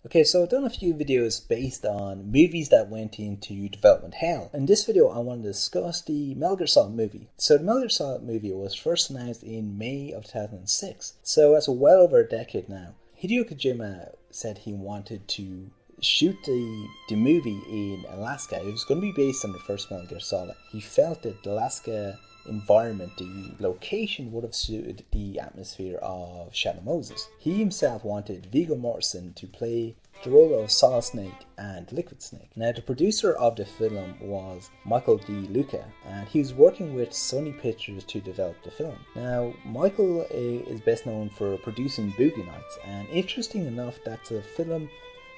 Okay, so I've done a few videos based on movies that went into development hell. In this video, I want to discuss the Metal Gear Solid movie. So the Metal Gear Solid movie was first announced in May of 2006. So that's well over a decade now. Hideo Kojima said he wanted to shoot the movie in Alaska. It was going to be based on the first Metal Gear Solid. He felt that the Alaska environment, the location would have suited the atmosphere of Shadow Moses. He himself wanted Viggo Mortensen to play the role of Solid Snake and Liquid Snake. Now, the producer of the film was Michael D. Luca, and he was working with Sony Pictures to develop the film. Now, Michael is best known for producing Boogie Nights, and interesting enough, that's a film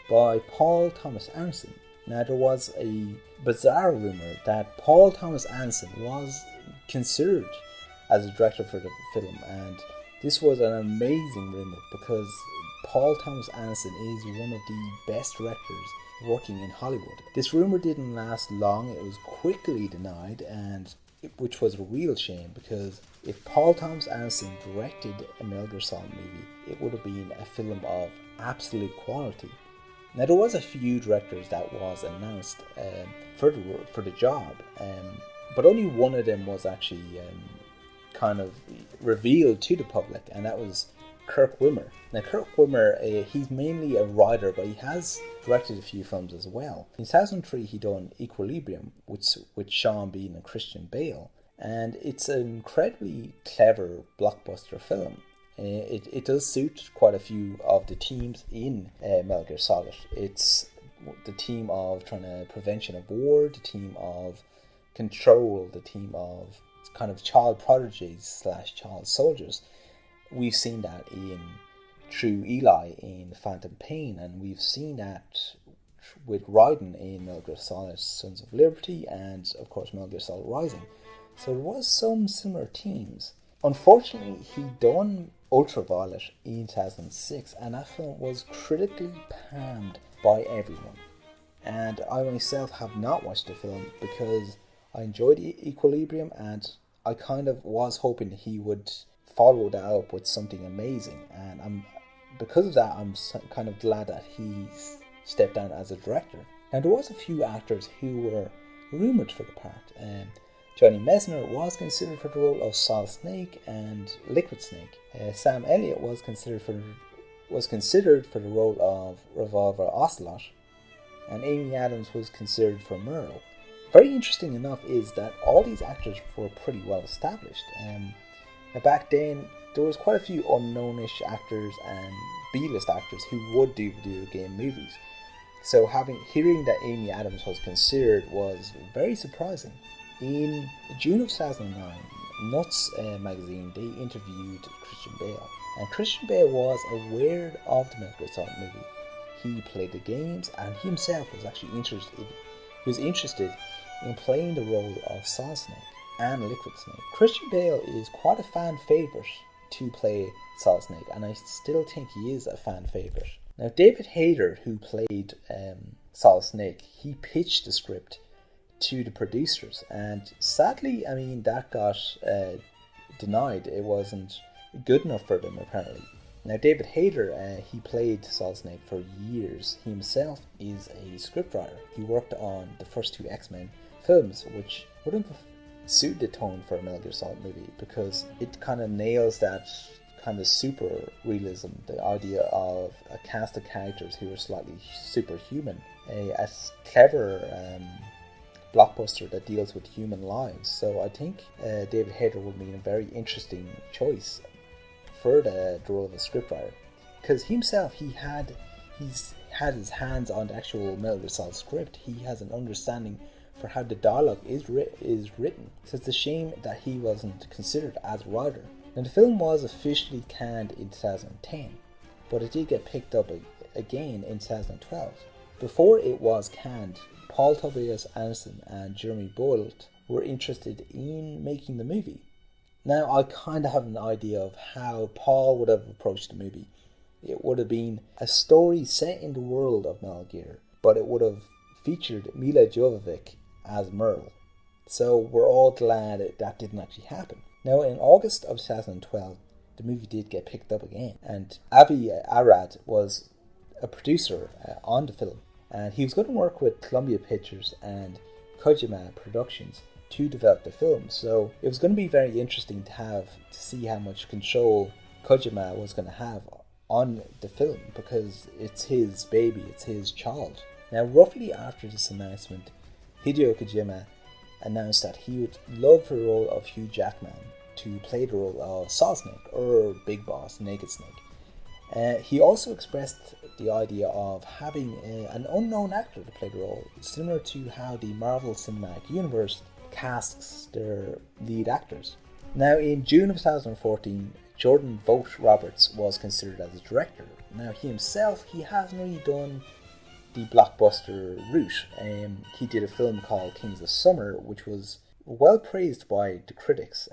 by Paul Thomas Anderson. Now, there was a bizarre rumour that Paul Thomas Anderson was considered as a director for the film, and this was an amazing rumour because Paul Thomas Anderson is one of the best directors working in Hollywood. This rumour didn't last long, it was quickly denied, and which was a real shame, because if Paul Thomas Anderson directed a Metal Gear Solid movie, it would have been a film of absolute quality. Now, there was a few directors that was announced for the job, but only one of them was actually kind of revealed to the public, and that was Kirk Wimmer. Now, Kirk Wimmer, he's mainly a writer, but he has directed a few films as well. In 2003, he done Equilibrium with Sean Bean and Christian Bale, and it's an incredibly clever blockbuster film. It does suit quite a few of the teams in Metal Gear Solid. It's the team of trying to prevention of war, the team of control, the team of kind of child prodigies / child soldiers. We've seen that in True Eli in Phantom Pain, and we've seen that with Raiden in Metal Gear Solid Sons of Liberty, and of course Metal Gear Solid Rising. So there was some similar teams. Unfortunately, he done Ultraviolet in 2006, and that film was critically panned by everyone. And I myself have not watched the film because I enjoyed Equilibrium, and I kind of was hoping he would follow that up with something amazing. And because of that, I'm kind of glad that he stepped down as a director. Now, there was a few actors who were rumoured for the part. Johnny Messner was considered for the role of Solid Snake and Liquid Snake. Sam Elliot was considered for the role of Revolver Ocelot, and Amy Adams was considered for Merle. Very interesting enough is that all these actors were pretty well established. Back then, there was quite a few unknownish actors and B-list actors who would do video game movies. So hearing that Amy Adams was considered was very surprising. In June of 2009, Nuts magazine, they interviewed Christian Bale. And Christian Bale was aware of the Metal Gear Solid movie. He played the games, and he himself was actually interested in playing the role of Solid Snake and Liquid Snake. Christian Bale is quite a fan favourite to play Solid Snake, and I still think he is a fan favourite. Now, David Hayter, who played Solid Snake, he pitched the script to the producers, and sadly, that got denied. It wasn't good enough for them, apparently. Now, David Hayter, he played Solid Snake for years. He himself is a scriptwriter. He worked on the first two X-Men films, which wouldn't have suited the tone for a Metal Gear Solid movie, because it kind of nails that kind of super realism, the idea of a cast of characters who are slightly superhuman, a clever blockbuster that deals with human lives. So I think David Hayter would be a very interesting choice for the role of a scriptwriter, because himself he's had his hands on the actual Metal Gear Solid script. He has an understanding for how the dialogue is written. So it's a shame that he wasn't considered as a writer. Now, the film was officially canned in 2010, but it did get picked up again in 2012. Before it was canned, Paul Tobias Anderson and Jeremy Bolt were interested in making the movie. Now, I kind of have an idea of how Paul would have approached the movie. It would have been a story set in the world of Metal Gear, but it would have featured Mila Jovovich as Merle. So we're all glad that didn't actually happen. Now, in August of 2012, the movie did get picked up again, and Avi Arad was a producer on the film, and he was going to work with Columbia Pictures and Kojima Productions to develop the film. So it was going to be very interesting to see how much control Kojima was going to have on the film, because it's his baby, it's his child. Now, roughly after this announcement, Hideo Kojima announced that he would love the role of Hugh Jackman to play the role of Solid Snake, or Big Boss Naked Snake. He also expressed the idea of having an unknown actor to play the role, similar to how the Marvel Cinematic Universe casts their lead actors. Now, in June of 2014, Jordan Vogt-Roberts was considered as a director. Now, he hasn't really done the blockbuster route. He did a film called Kings of Summer, which was well praised by the critics.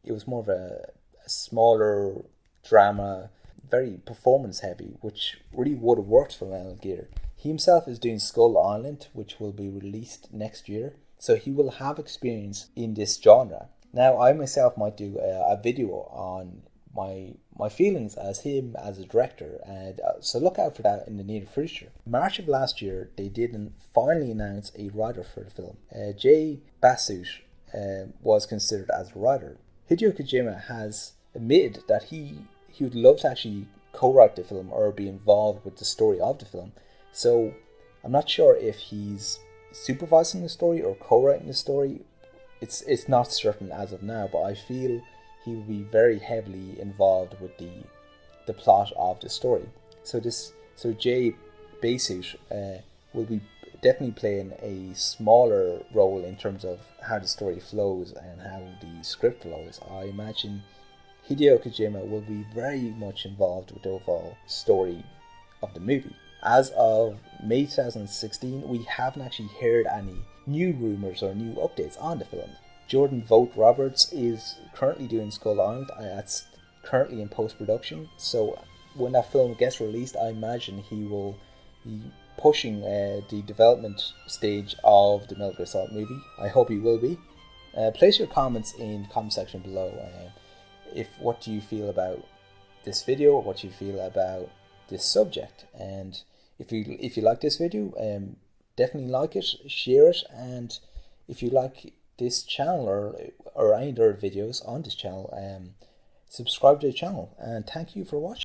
It was more of a smaller drama, very performance heavy, which really would have worked for Metal Gear. He himself is doing Skull Island, which will be released next year, so he will have experience in this genre. Now, I myself might do a video on my feelings as him as a director, and so look out for that in the near future. March of last year, they did finally announce a writer for the film. Jay Basut was considered as a writer. Hideo Kojima has admitted that he would love to actually co-write the film or be involved with the story of the film. So I'm not sure if he's supervising the story or co-writing the story. It's not certain as of now, but I feel he will be very heavily involved with the plot of the story. So Jay Basut will be definitely playing a smaller role in terms of how the story flows and how the script flows. I imagine Hideo Kojima will be very much involved with the overall story of the movie. As of May 2016, we haven't actually heard any new rumours or new updates on the film. Jordan Vogt-Roberts is currently doing Skull Island. That's currently in post-production, so when that film gets released, I imagine he will be pushing the development stage of the Metal Gear Solid movie. I hope he will be. Place your comments in the comment section below. What do you feel about this video, or what do you feel about this subject? And if you like this video, definitely like it, share it, and if you like this channel or any other videos on this channel, subscribe to the channel, and thank you for watching.